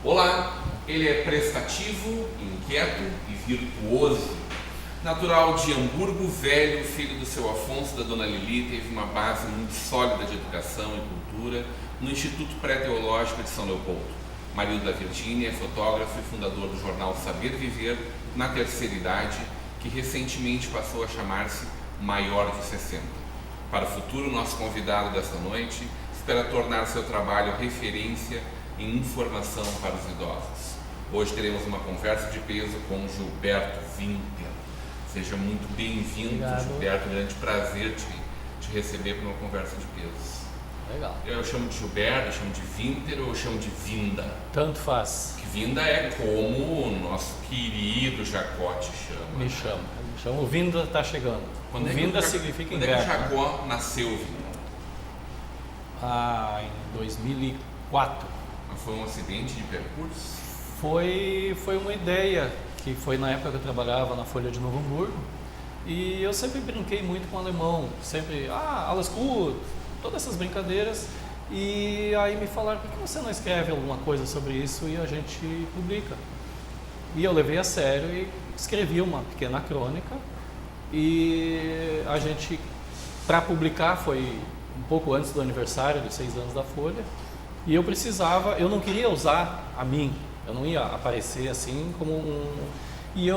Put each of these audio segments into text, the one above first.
Olá, ele é prestativo, inquieto e virtuoso. Natural de Hamburgo Velho, filho do seu Afonso e da dona Lili, teve uma base muito sólida de educação e cultura no Instituto Pré-Teológico de São Leopoldo. Marido da Virgínia, é fotógrafo e fundador do jornal Saber Viver na Terceira Idade, que recentemente passou a chamar-se Maior de 60. Para o futuro, nosso convidado desta noite espera tornar seu trabalho referência em informação para os idosos. Hoje teremos uma conversa de peso com Gilberto Winter. Seja muito bem-vindo, Gilberto. É um grande prazer te receber para uma conversa de peso. Legal. Eu chamo de Gilberto, eu chamo de Winter ou eu chamo de Vinda? Tanto faz. Que Vinda é como o nosso querido Jacó te chama. Me chama. O Vinda está chegando. Quando Vinda significa inverno. Quando é que o Jacó nasceu, Vinda? Em 2004. Mas foi um acidente de percurso? Foi uma ideia que foi na época que eu trabalhava na Folha de Novo Hamburgo, e eu sempre brinquei muito com o alemão, sempre, alles gut, todas essas brincadeiras, e aí me falaram, por que você não escreve alguma coisa sobre isso e a gente publica? E eu levei a sério e escrevi uma pequena crônica, e a gente, para publicar, foi um pouco antes do aniversário de 6 anos da Folha, e eu não queria usar a mim, eu não ia aparecer assim como E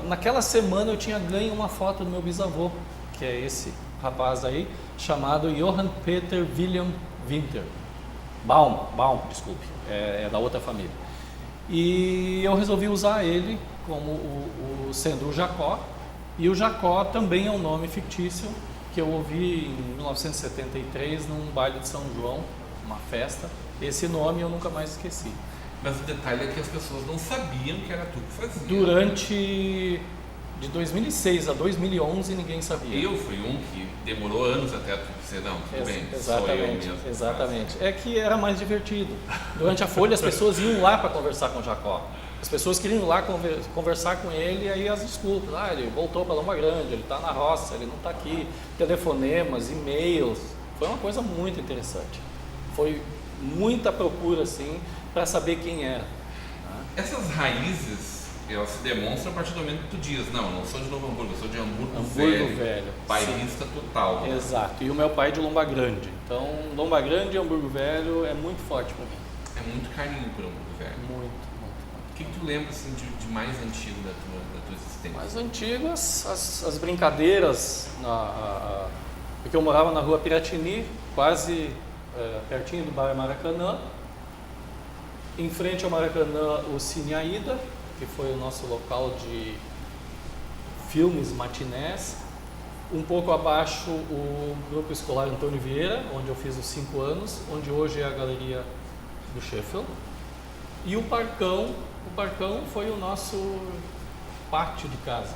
naquela semana eu tinha ganho uma foto do meu bisavô, que é esse rapaz aí, chamado Johann Peter William Winter. Baum, desculpe, é da outra família. E eu resolvi usar ele como sendo o Jacó, e o Jacó também é um nome fictício que eu ouvi em 1973 num baile de São João, uma festa. Esse nome eu nunca mais esqueci. Mas o detalhe é que as pessoas não sabiam que era tu que fazia. De 2006 a 2011 ninguém sabia. Eu fui um que demorou anos até tu dizer, não, tudo bem, exatamente, sou eu mesmo. Exatamente. É que era mais divertido. Durante a Folha as pessoas iam lá para conversar com o Jacó. As pessoas queriam ir lá conversar com ele, e aí as desculpas. Ele voltou para Lomba Grande, ele está na roça, ele não está aqui. Telefonemas, e-mails. Foi uma coisa muito interessante. Foi muita procura, assim, para saber quem era. Essas raízes, elas se demonstram a partir do momento que tu diz, não, eu não sou de Novo Hamburgo, eu sou de Hamburgo Velho. Bairrista total. Exato, e o meu pai é de Lomba Grande. Então, Lomba Grande e Hamburgo Velho é muito forte para mim. É muito carinho por Hamburgo Velho. Muito. O que tu lembra assim, de mais antigo da tua existência? Mais antigo, as brincadeiras, porque eu morava na rua Piratini, quase pertinho do Bar Maracanã. Em frente ao Maracanã, o Cine Aida, que foi o nosso local de filmes matinés. Um pouco abaixo, o Grupo Escolar Antônio Vieira, onde eu fiz os 5 anos, onde hoje é a Galeria do Sheffield. E o Parcão foi o nosso pátio de casa.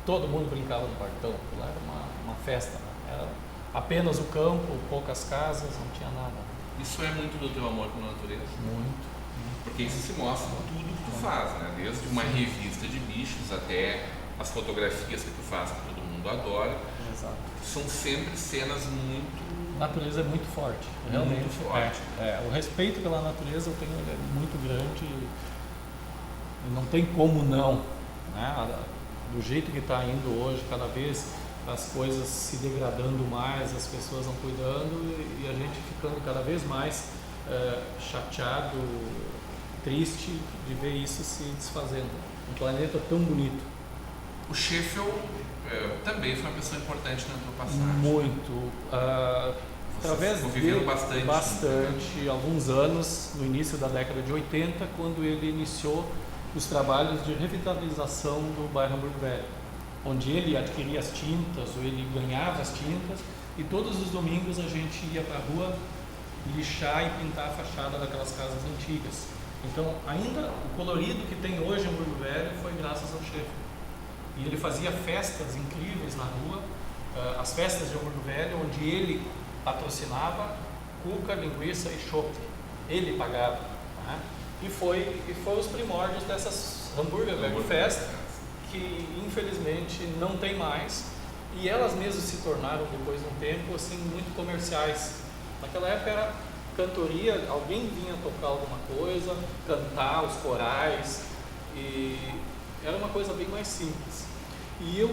Todo mundo brincava no Parcão, lá era uma festa, né? Era apenas o campo, poucas casas, não tinha nada. Isso é muito do teu amor pela natureza? Muito. Porque isso se mostra em tudo que tu faz, né? Desde uma revista de bichos até as fotografias que tu faz que todo mundo adora. Exato. São sempre cenas muito... A natureza é muito forte, realmente. Muito forte. O respeito pela natureza eu tenho é muito grande e não tem como não, né? Do jeito que está indo hoje, cada vez as coisas se degradando mais, as pessoas não cuidando e a gente ficando cada vez mais chateado, triste de ver isso se desfazendo. Um planeta tão bonito. O Sheffield também foi uma pessoa importante na tua passagem. Muito. Através dele, bastante, alguns anos, no início da década de 80, quando ele iniciou os trabalhos de revitalização do bairro Hamburgo Velho, onde ele adquiria as tintas, ou ele ganhava as tintas, e todos os domingos a gente ia para a rua lixar e pintar a fachada daquelas casas antigas. Então, ainda o colorido que tem hoje em Hamburgo Velho foi graças ao Sheffield. E ele fazia festas incríveis na rua, as festas de Hamburgo Velho, onde ele patrocinava cuca, linguiça e chopp. Ele pagava. Né? E foi os primórdios dessas Hamburgo Velho Fest, que infelizmente não tem mais. E elas mesmas se tornaram, depois de um tempo, assim, muito comerciais. Naquela época era cantoria, alguém vinha tocar alguma coisa, cantar os corais, e era uma coisa bem mais simples. E eu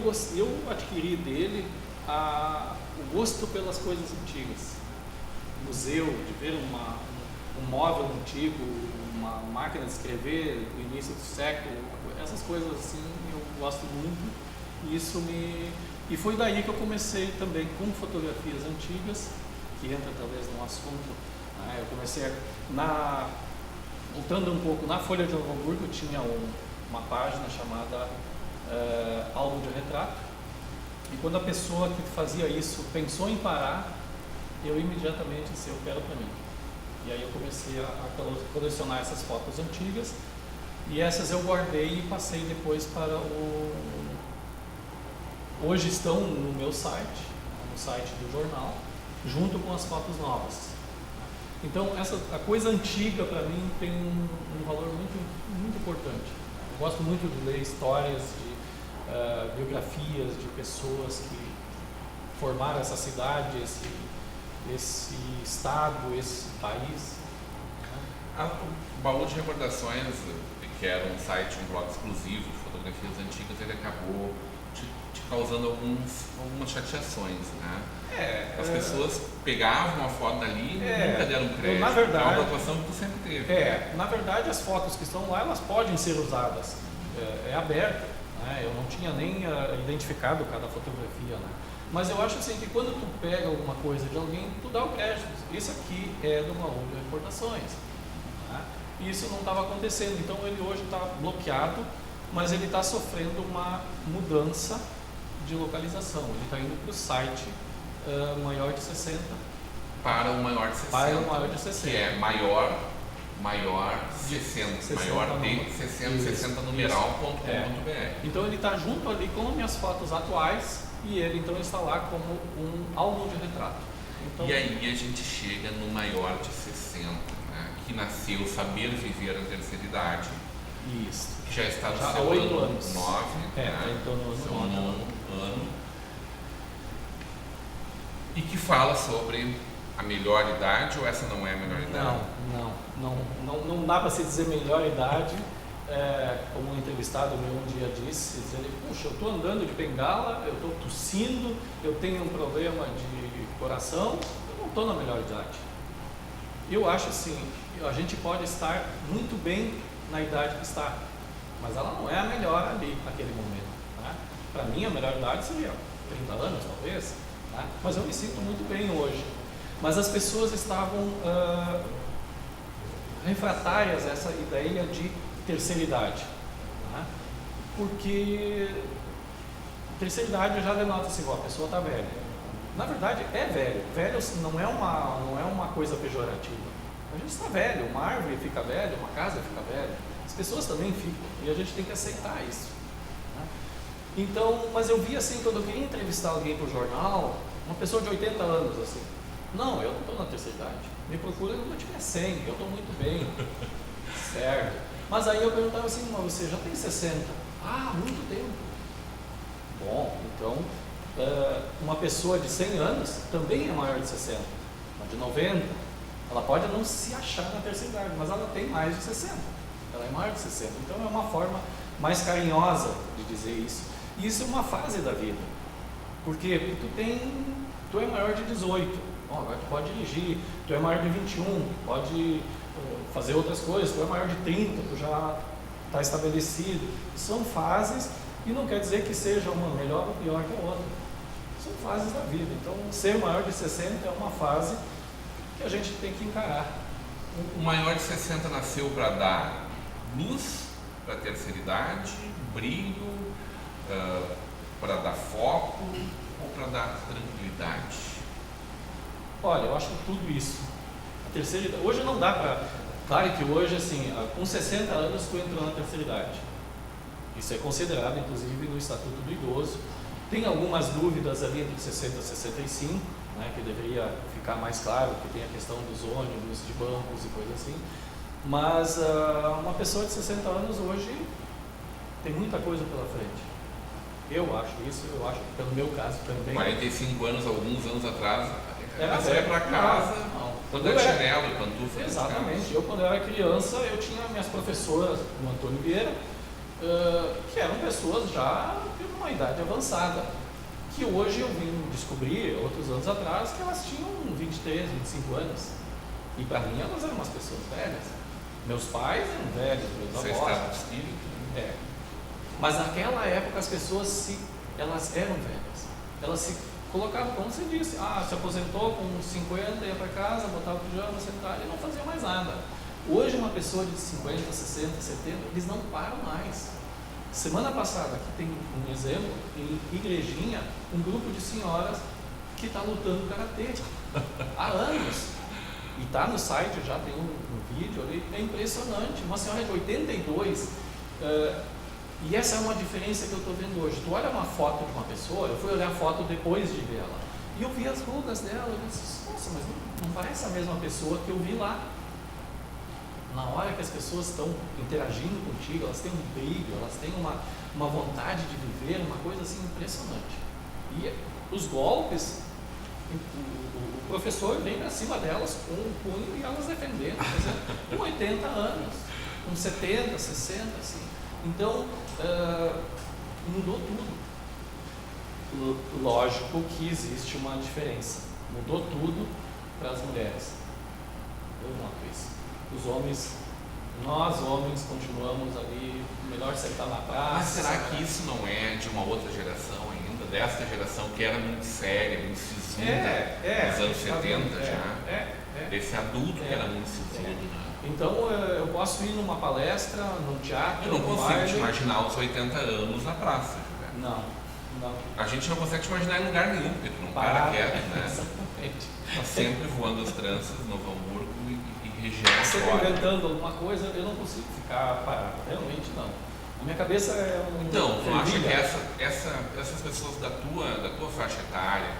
adquiri dele o gosto pelas coisas antigas. Museu, de ver um móvel antigo, uma máquina de escrever do início do século, essas coisas assim eu gosto muito. E foi daí que eu comecei também com fotografias antigas, que entra talvez no assunto. Né? Eu comecei voltando um pouco, na Folha de Novo Hamburgo tinha uma página chamada Álbum de Retrato, e quando a pessoa que fazia isso pensou em parar, eu imediatamente disse, eu quero para mim. E aí eu comecei a colecionar essas fotos antigas, e essas eu guardei e passei depois para hoje estão no meu site, no site do jornal, junto com as fotos novas. Então a coisa antiga para mim tem um valor muito, muito importante. Eu gosto muito de ler histórias, de biografias de pessoas que formaram essa cidade, esse estado, esse país. O Baú de Recordações, que era um site, um blog exclusivo de fotografias antigas, ele acabou te causando algumas chateações, né? As pessoas pegavam a foto dali e nunca deram crédito. Na verdade, é uma atuação que tu sempre teve. Na verdade, as fotos que estão lá, elas podem ser usadas. É aberto, né? Eu não tinha nem identificado cada fotografia, né? Mas eu acho assim que quando tu pega alguma coisa de alguém, tu dá o crédito. Isso aqui é do Baú de Recordações. Né? E isso não estava acontecendo. Então ele hoje está bloqueado, mas ele está sofrendo uma mudança de localização. Ele está indo para o site maior de 60. Para o maior de 60. Para o maior de 60. Que é maior 60. Maior de 60 numeral.com.br. Então ele está junto ali com as minhas fotos atuais, e ele então está lá como um álbum de retrato. Então, e aí a gente chega no maior de 60, né? Que nasceu Saber Viver a Terceira Idade. Isso. Que já está no já seu 8 anos. 9, né? Então no seu 9º ano. E que fala sobre a melhor idade, ou essa não é a melhor idade? Não dá para se dizer melhor idade. Como um entrevistado meu um dia disse, ele, puxa, eu estou andando de bengala, eu estou tossindo, eu tenho um problema de coração, eu não estou na melhor idade. Eu acho assim, a gente pode estar muito bem na idade que está, mas ela não é a melhor ali, naquele momento. Né? Para mim, a melhor idade seria 30 anos, talvez, né? Mas eu me sinto muito bem hoje. Mas as pessoas estavam refratárias a essa ideia de terceira idade, né? Porque terceira idade já denota assim, a pessoa está velha. Na verdade é velho. Velho não é uma coisa pejorativa. A gente está velho, uma árvore fica velha, uma casa fica velha. As pessoas também ficam, e a gente tem que aceitar isso. Né? Então, mas eu vi assim, quando eu queria entrevistar alguém para o jornal, uma pessoa de 80 anos assim, não, eu não estou na terceira idade. Me procura quando eu tiver 100, eu estou muito bem. Certo. Mas aí eu perguntava assim, mas você já tem 60? Ah, muito tempo. Bom, então, uma pessoa de 100 anos também é maior de 60. Uma de 90, ela pode não se achar na terceira idade, mas ela tem mais de 60. Ela é maior de 60. Então é uma forma mais carinhosa de dizer isso. E isso é uma fase da vida. Por quê? Porque tu é maior de 18. Bom, agora tu pode dirigir. Tu é maior de 21, pode fazer outras coisas, tu é maior de 30, tu já está estabelecido. São fases e não quer dizer que seja uma melhor ou pior que a outra. São fases da vida. Então, ser maior de 60 é uma fase que a gente tem que encarar. O maior de 60 nasceu para dar luz para a terceira idade, brilho, para dar foco ou para dar tranquilidade? Olha, eu acho que tudo isso. A terceira idade, hoje não dá para... Claro que hoje, assim, com 60 anos tu entrou na terceira idade. Isso é considerado, inclusive, no Estatuto do Idoso. Tem algumas dúvidas ali entre 60 e 65, né, que deveria ficar mais claro, que tem a questão dos ônibus, de bancos e coisas assim. Mas uma pessoa de 60 anos hoje tem muita coisa pela frente. Eu acho isso, eu acho que pelo meu caso também. 45 anos, alguns anos atrás, Era você ia para casa, quando quando chinelo e pantufa. Exatamente. Eu, quando eu era criança, eu tinha minhas professoras, o Antônio Vieira, que eram pessoas já de uma idade avançada, que hoje eu vim descobrir, outros anos atrás, que elas tinham 23, 25 anos. E para mim elas eram umas pessoas velhas. Meus pais eram velhos, meus Você avós. está no espírito. Mas naquela época as pessoas elas eram velhas. Elas se colocavam, como você disse, se aposentou com 50, ia para casa, botava o pijama, sentava e não fazia mais nada. Hoje uma pessoa de 50, 60, 70, eles não param mais. Semana passada, aqui tem um exemplo, em Igrejinha, um grupo de senhoras que está lutando karatê há anos. E está no site, já tem um vídeo ali, é impressionante. Uma senhora de 82, e essa é uma diferença que eu estou vendo hoje. Tu olha uma foto de uma pessoa, eu fui olhar a foto depois de ver ela, e eu vi as rugas dela, eu disse, nossa, mas não parece a mesma pessoa que eu vi lá. Na hora que as pessoas estão interagindo contigo, elas têm um brilho, elas têm uma vontade de viver, uma coisa assim impressionante. E os golpes, o professor vem para cima delas com o punho e elas defendendo, com 80 anos, com 70, 60, assim. Então, mudou tudo. Lógico que existe uma diferença. Mudou tudo para as mulheres. Eu noto isso. Os homens, nós homens, continuamos ali, melhor sentar na praça. Mas será que isso não é de uma outra geração ainda? Desta geração que era muito séria, muito sisuda, nos anos 70 já? Desse adulto que era muito sisudo, né? Então eu posso ir numa palestra, num teatro, eu não consigo te imaginar aos 80 anos na praça. Não. A gente não consegue te imaginar em lugar nenhum, porque tu não para quieto, né? Exatamente. Tá sempre voando as tranças no Novo Hamburgo e região Sempre fora. inventando alguma coisa, eu não consigo ficar parado, realmente não. A minha cabeça é um... Então, tu acha que essas pessoas da tua faixa etária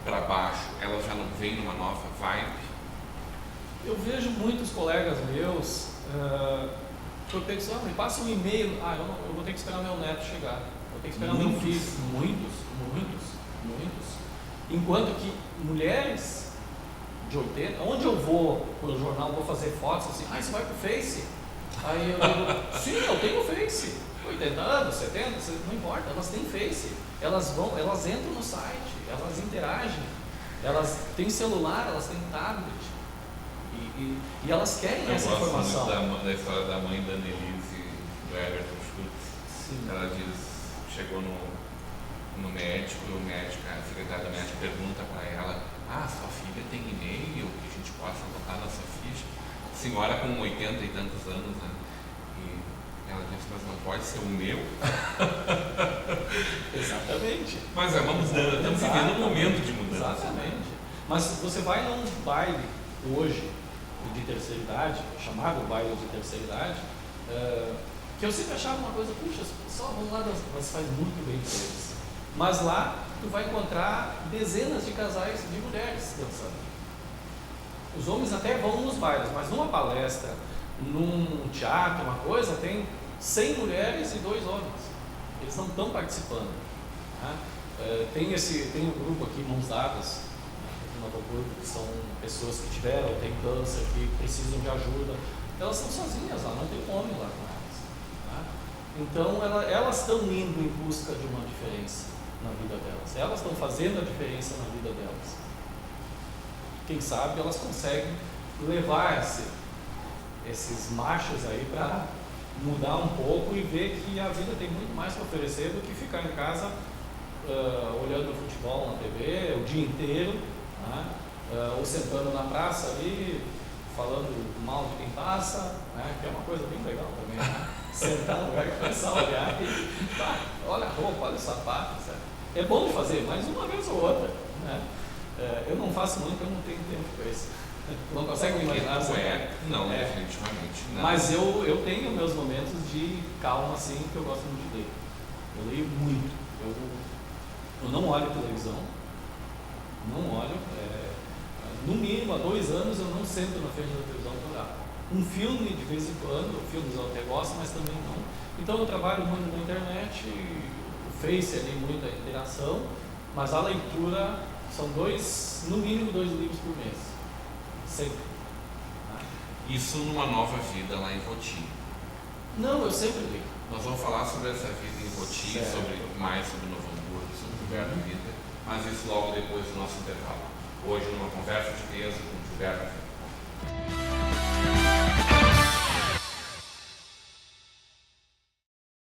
para baixo, elas já não vêm numa nova vibe? Eu vejo muitos colegas meus, eu penso, me passa um e-mail, eu vou ter que esperar meu neto chegar, vou ter que esperar meu filho. Muitos. Enquanto que mulheres de 80, onde eu vou pelo jornal, vou fazer fotos assim, você vai pro Face? Aí eu digo, sim, eu tenho Face, 80 anos, 70, não importa, elas têm Face, elas entram no site, elas interagem, elas têm celular, elas têm tablet. E elas querem essa informação. Eu gosto muito da história da mãe da Annelise, do Everton Schultz. Ela diz, chegou no médico, e o médico, a secretária do médico pergunta para ela, sua filha tem e-mail que a gente possa botar na sua ficha? Senhora com 80 e tantos anos, né? E ela disse, mas não pode ser o meu? Exatamente. Mas é uma mudança, estamos vivendo um momento de mudança. Exatamente. Mas você vai num baile hoje de terceira idade, chamado baile de terceira idade, que eu sempre achava uma coisa, puxa, só vão lá, mas faz muito bem para eles. Mas lá tu vai encontrar dezenas de casais de mulheres dançando. Os homens até vão nos bailes, mas numa palestra, num teatro, uma coisa, tem 100 mulheres e 2 homens. Eles não estão participando. Né? Tem um grupo aqui, Mãos Dadas, no Novo Hamburgo, que são pessoas que tiveram, têm câncer, que precisam de ajuda. Elas estão sozinhas lá, não tem homem lá com elas. Né? Então elas estão indo em busca de uma diferença na vida delas. Elas estão fazendo a diferença na vida delas. Quem sabe elas conseguem levar esses machos aí para mudar um pouco e ver que a vida tem muito mais para oferecer do que ficar em casa olhando o futebol na TV o dia inteiro, né? Ou sentando na praça ali, falando mal de quem passa, né? Que é uma coisa bem legal também, né? Sentar no lugar e começar a olhar e olha a roupa, olha o sapato, sabe? É bom de fazer, mas uma vez ou outra, né? Eu não faço muito, eu não tenho tempo para isso. Não consegue me imaginar? Não, definitivamente não. Mas eu tenho meus momentos de calma, assim, que eu gosto muito de ler. Eu leio muito. Eu não olho televisão, não olho. No mínimo, há 2 anos eu não sento na frente da televisão para olhar. Um filme de vez em quando, filmes eu até gosto, mas também não. Então eu trabalho muito na internet, o Face ali, muita interação, mas a leitura são no mínimo 2 livros por mês. Sempre. Isso numa nova vida lá em Poti. Não, eu sempre li. Nós vamos falar sobre essa vida em Poti, mais sobre Novo Hamburgo, sobre Gilberto Ritter, mas isso logo depois do nosso intervalo. Hoje, numa conversa de peso com Gilberto Ritter.